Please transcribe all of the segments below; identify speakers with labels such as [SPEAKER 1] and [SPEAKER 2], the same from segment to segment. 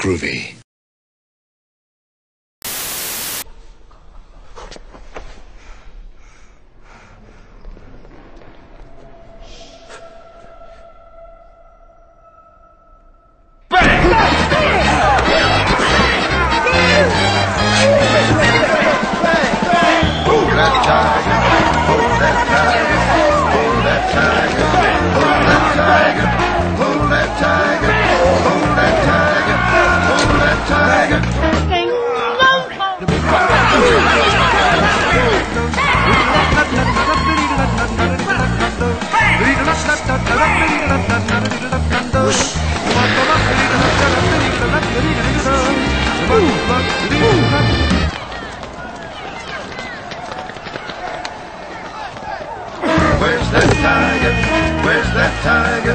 [SPEAKER 1] Groovy.
[SPEAKER 2] Where's that tiger? Where's that tiger?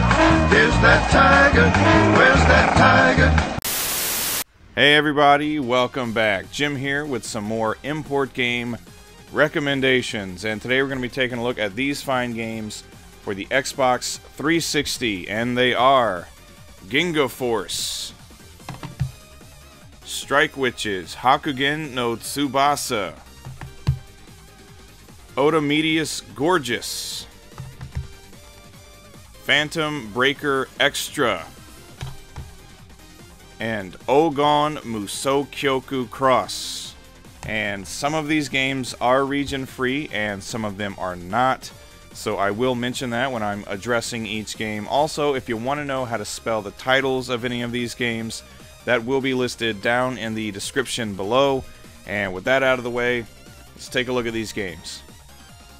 [SPEAKER 2] Here's that tiger. Where's that tiger?
[SPEAKER 3] Hey everybody, welcome back. Jim here with some more import game recommendations, and today we're going to be taking a look at these fine games for the Xbox 360, and they are Ginga Force, Strike Witches, Hakugin no Tsubasa, Oda Medias Gorgeous, Phantom Breaker Extra, and Ougon Musso Kyoku Cross. And some of these games are region free and some of them are not, so I will mention that when I'm addressing each game. Also, if you want to know how to spell the titles of any of these games, that will be listed down in the description below. And with that out of the way, let's take a look at these games.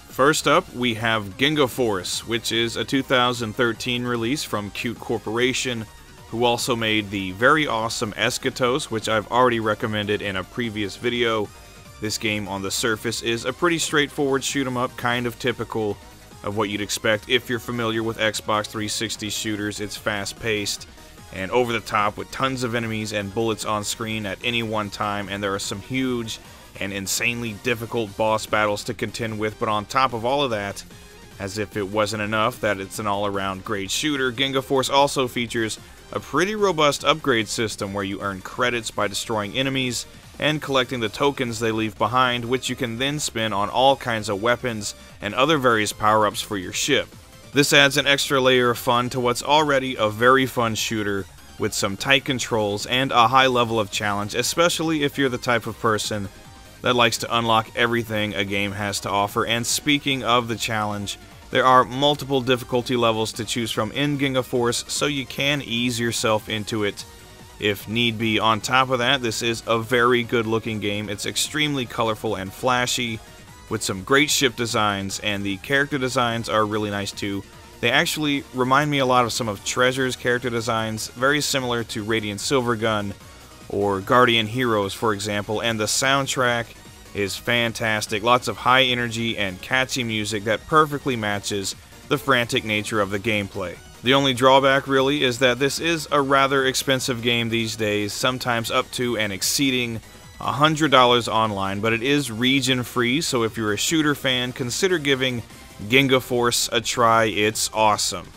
[SPEAKER 3] First up, we have Ginga Force, which is a 2013 release from Qute Corporation, who also made the very awesome Eschatos, which I've already recommended in a previous video. This game on the surface is a pretty straightforward shoot 'em up, kind of typical of what you'd expect if you're familiar with Xbox 360 shooters. It's fast-paced and over the top with tons of enemies and bullets on screen at any one time, and there are some huge and insanely difficult boss battles to contend with. But on top of all of that, as if it wasn't enough that it's an all-around great shooter, Ginga Force also features a pretty robust upgrade system where you earn credits by destroying enemies and collecting the tokens they leave behind, which you can then spend on all kinds of weapons and other various power-ups for your ship. This adds an extra layer of fun to what's already a very fun shooter with some tight controls and a high level of challenge, especially if you're the type of person that likes to unlock everything a game has to offer. And speaking of the challenge, there are multiple difficulty levels to choose from in Ginga Force, so you can ease yourself into it if need be. On top of that, this is a very good looking game. It's extremely colorful and flashy with some great ship designs, and the character designs are really nice too. They actually remind me a lot of some of Treasure's character designs, very similar to Radiant Silvergun or Guardian Heroes, for example, and the soundtrack is fantastic. Lots of high energy and catchy music that perfectly matches the frantic nature of the gameplay. The only drawback really is that this is a rather expensive game these days, sometimes up to and exceeding $100 online, but it is region free, so if you're a shooter fan, consider giving Ginga Force a try. It's awesome.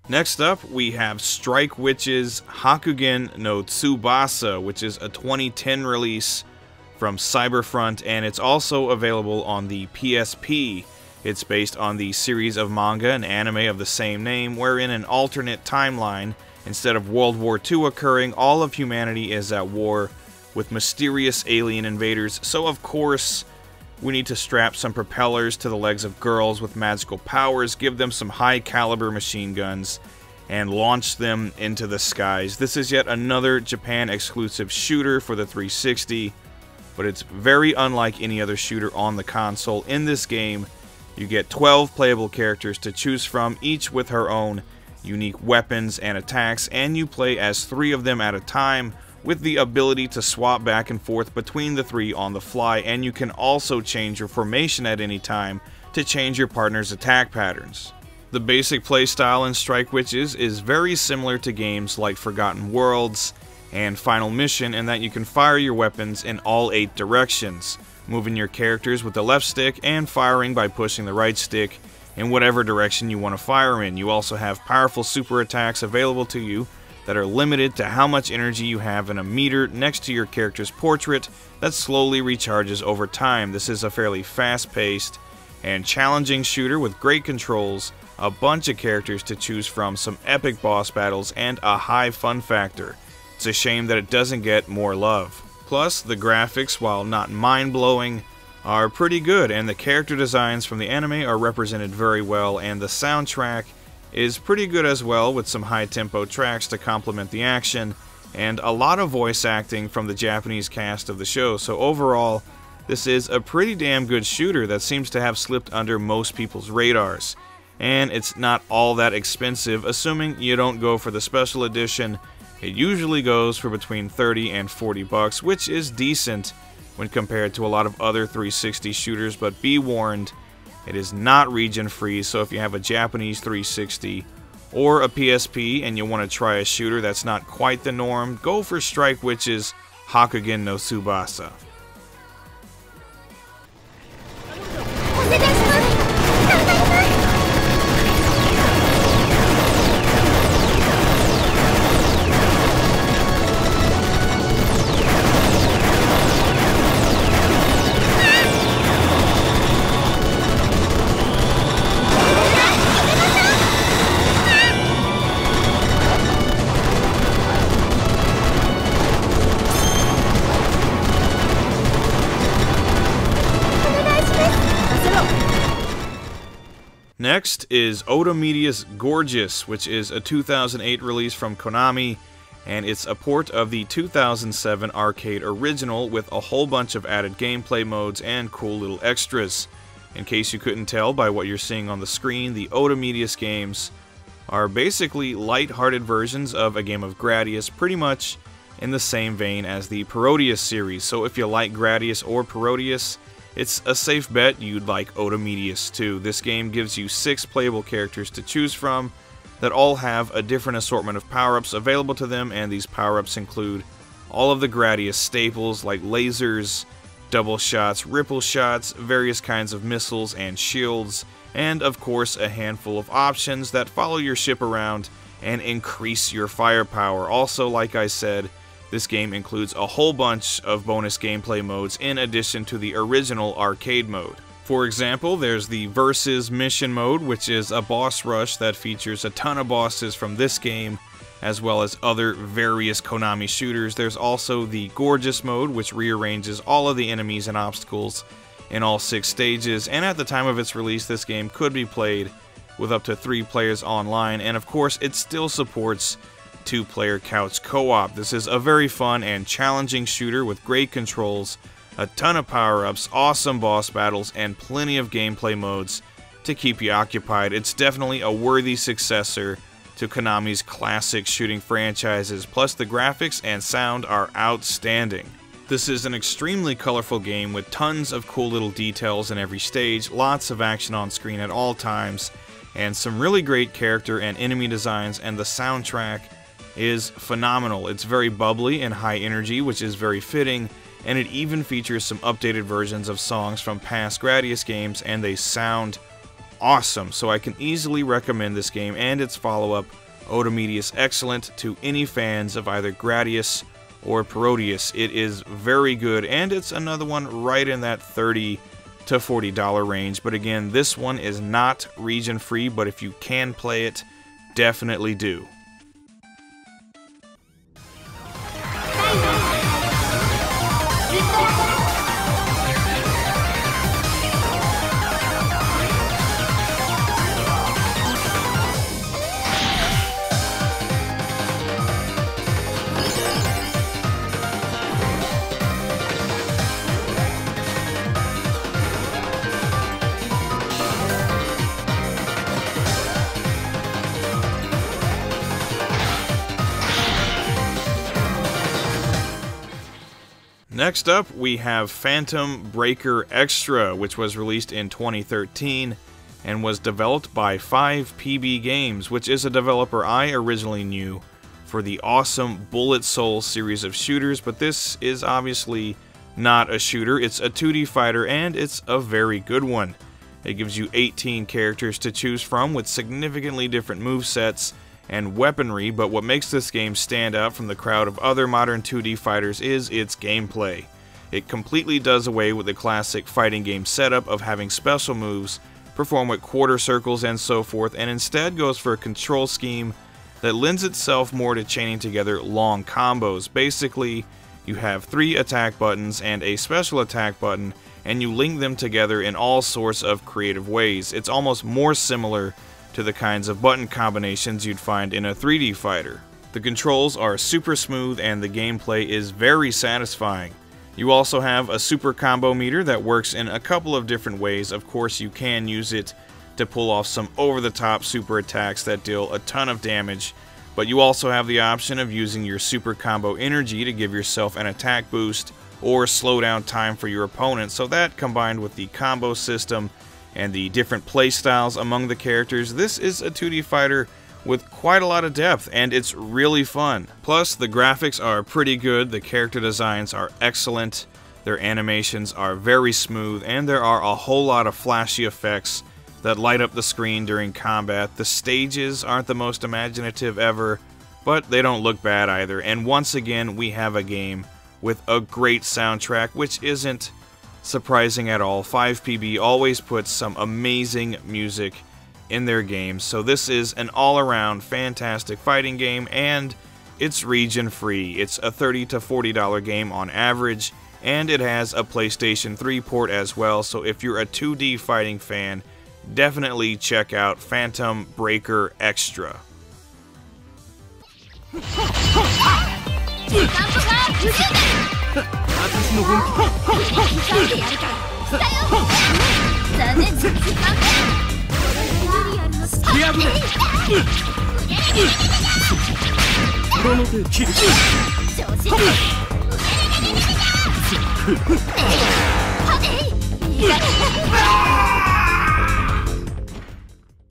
[SPEAKER 3] Next up, we have Strike Witches Hakugin no Tsubasa, which is a 2010 release from Cyberfront, and it's also available on the PSP. It's based on the series of manga and anime of the same name, where in an alternate timeline, instead of World War II occurring, all of humanity is at war with mysterious alien invaders. So of course, we need to strap some propellers to the legs of girls with magical powers, give them some high-caliber machine guns, and launch them into the skies. This is yet another Japan-exclusive shooter for the 360, but it's very unlike any other shooter on the console. In this game, You get 12 playable characters to choose from, each with her own unique weapons and attacks, and you play as 3 of them at a time, with the ability to swap back and forth between the 3 on the fly, and you can also change your formation at any time to change your partner's attack patterns. The basic playstyle in Strike Witches is very similar to games like Forgotten Worlds and Final Mission in that you can fire your weapons in all 8 directions, moving your characters with the left stick and firing by pushing the right stick in whatever direction you want to fire in. You also have powerful super attacks available to you that are limited to how much energy you have in a meter next to your character's portrait that slowly recharges over time. This is a fairly fast-paced and challenging shooter with great controls, a bunch of characters to choose from, some epic boss battles, and a high fun factor. It's a shame that it doesn't get more love. Plus, the graphics, while not mind-blowing, are pretty good, and the character designs from the anime are represented very well, and the soundtrack is pretty good as well, with some high-tempo tracks to complement the action, and a lot of voice acting from the Japanese cast of the show. So overall, this is a pretty damn good shooter that seems to have slipped under most people's radars. And it's not all that expensive, assuming you don't go for the special edition. It usually goes for between 30 and 40 bucks, which is decent when compared to a lot of other 360 shooters, but be warned, it is not region free, so if you have a Japanese 360 or a PSP and you want to try a shooter that's not quite the norm, go for Strike Witches Hakugin no Tsubasa. Next is Oda Medias Gorgeous, which is a 2008 release from Konami, and it's a port of the 2007 arcade original with a whole bunch of added gameplay modes and cool little extras. In case you couldn't tell by what you're seeing on the screen, the Oda Medias games are basically light-hearted versions of a game of Gradius, pretty much in the same vein as the Parodius series. So if you like Gradius or Parodius, it's a safe bet you'd like Otomedius too. This game gives you 6 playable characters to choose from that all have a different assortment of power-ups available to them, and these power-ups include all of the Gradius staples like lasers, double shots, ripple shots, various kinds of missiles and shields, and of course a handful of options that follow your ship around and increase your firepower. Also, like I said, this game includes a whole bunch of bonus gameplay modes in addition to the original arcade mode. For example, there's the Versus Mission mode, which is a boss rush that features a ton of bosses from this game, as well as other various Konami shooters. There's also the Gorgeous mode, which rearranges all of the enemies and obstacles in all 6 stages, and at the time of its release, this game could be played with up to 3 players online, and of course, it still supports 2-player couch co-op. This is a very fun and challenging shooter with great controls, a ton of power-ups, awesome boss battles, and plenty of gameplay modes to keep you occupied. It's definitely a worthy successor to Konami's classic shooting franchises, plus the graphics and sound are outstanding. This is an extremely colorful game with tons of cool little details in every stage, lots of action on screen at all times, and some really great character and enemy designs, and the soundtrack is phenomenal. It's very bubbly and high energy, which is very fitting, and it even features some updated versions of songs from past Gradius games, and they sound awesome. So I can easily recommend this game and its follow-up, Otomedius Excellent, to any fans of either Gradius or Parodius. It is very good, and it's another one right in that $30 to $40 range. But again, this one is not region free, but if you can play it, definitely do. Next up, we have Phantom Breaker Extra, which was released in 2013 and was developed by 5PB Games, which is a developer I originally knew for the awesome Bullet Soul series of shooters, but this is obviously not a shooter. It's a 2D fighter, and it's a very good one. It gives you 18 characters to choose from with significantly different movesets and weaponry, but what makes this game stand out from the crowd of other modern 2D fighters is its gameplay. It completely does away with the classic fighting game setup of having special moves perform with quarter circles and so forth, and instead goes for a control scheme that lends itself more to chaining together long combos. Basically, you have 3 attack buttons and a special attack button, and you link them together in all sorts of creative ways. It's almost more similar to the kinds of button combinations you'd find in a 3D fighter. The controls are super smooth and the gameplay is very satisfying. You also have a super combo meter that works in a couple of different ways. Of course, you can use it to pull off some over-the-top super attacks that deal a ton of damage, but you also have the option of using your super combo energy to give yourself an attack boost or slow down time for your opponent. So that, combined with the combo system and the different playstyles among the characters, this is a 2D fighter with quite a lot of depth, and it's really fun. Plus, the graphics are pretty good, the character designs are excellent, their animations are very smooth, and there are a whole lot of flashy effects that light up the screen during combat. The stages aren't the most imaginative ever, but they don't look bad either. And once again, we have a game with a great soundtrack, which isn't surprising at all. 5PB always puts some amazing music in their games, so this is an all-around fantastic fighting game, and it's region free. It's a $30 to $40 game on average, and it has a PlayStation 3 port as well, so if you're a 2D fighting fan, definitely check out Phantom Breaker Extra.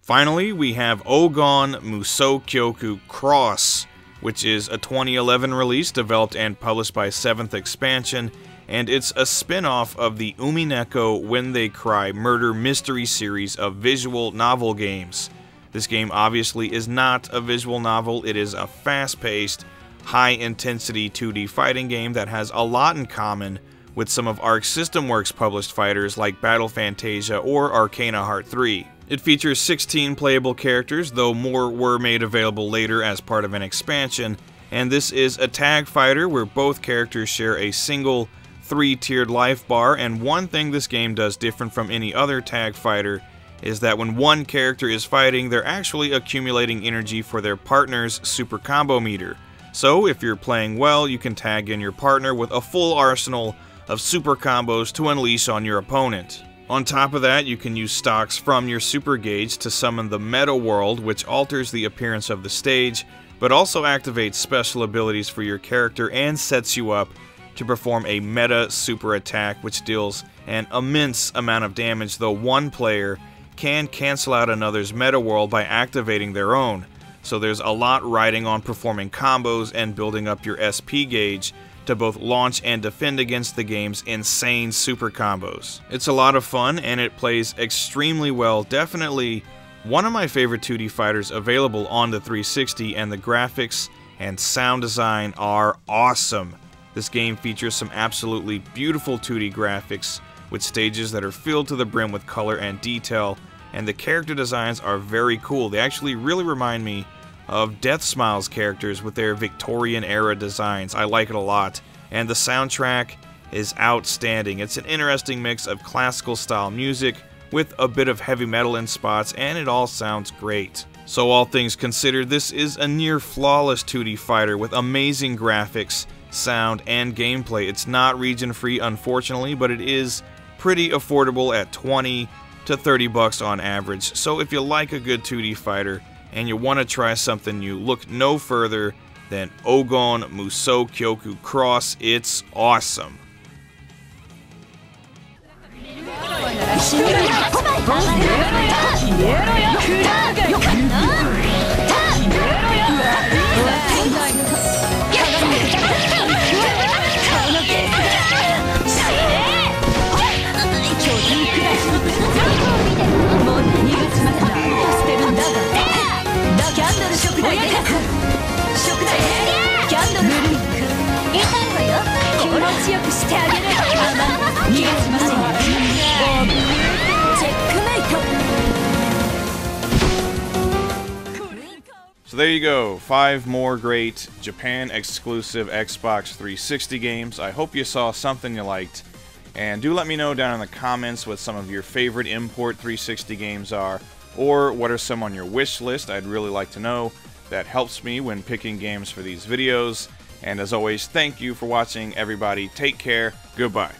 [SPEAKER 3] Finally, we have Ougon Musou Kyoku Cross, which is a 2011 release developed and published by 7th Expansion, and it's a spin-off of the Umineko When They Cry murder mystery series of visual novel games. This game obviously is not a visual novel. It is a fast-paced, high-intensity 2D fighting game that has a lot in common with some of Arc System Works published fighters like Battle Fantasia or Arcana Heart 3. It features 16 playable characters, though more were made available later as part of an expansion, and this is a tag fighter where both characters share a single 3-tiered life bar. And one thing this game does different from any other tag fighter is that when one character is fighting, they're actually accumulating energy for their partner's super combo meter. So if you're playing well, you can tag in your partner with a full arsenal of super combos to unleash on your opponent. On top of that, you can use stocks from your super gauge to summon the Meta World, which alters the appearance of the stage, but also activates special abilities for your character and sets you up to perform a meta super attack, which deals an immense amount of damage, though one player can cancel out another's meta world by activating their own. So there's a lot riding on performing combos and building up your SP gauge to both launch and defend against the game's insane super combos. It's a lot of fun and it plays extremely well. Definitely one of my favorite 2D fighters available on the 360, and the graphics and sound design are awesome. This game features some absolutely beautiful 2D graphics with stages that are filled to the brim with color and detail, and the character designs are very cool. They actually really remind me of Death Smile's characters with their Victorian era designs. I like it a lot, and the soundtrack is outstanding. It's an interesting mix of classical style music with a bit of heavy metal in spots, and it all sounds great. So all things considered, this is a near flawless 2D fighter with amazing graphics, sound, and gameplay. It's not region free, unfortunately, but it is pretty affordable at $20 to $30 on average. So if you like a good 2D fighter and you want to try something new, look no further than Ougon Musou Kyoku Cross. It's awesome. So there you go, 5 more great Japan exclusive Xbox 360 games. I hope you saw something you liked, and do let me know down in the comments what some of your favorite import 360 games are, or what are some on your wish list. I'd really like to know. That helps me when picking games for these videos. And as always, thank you for watching, everybody. Take care. Goodbye.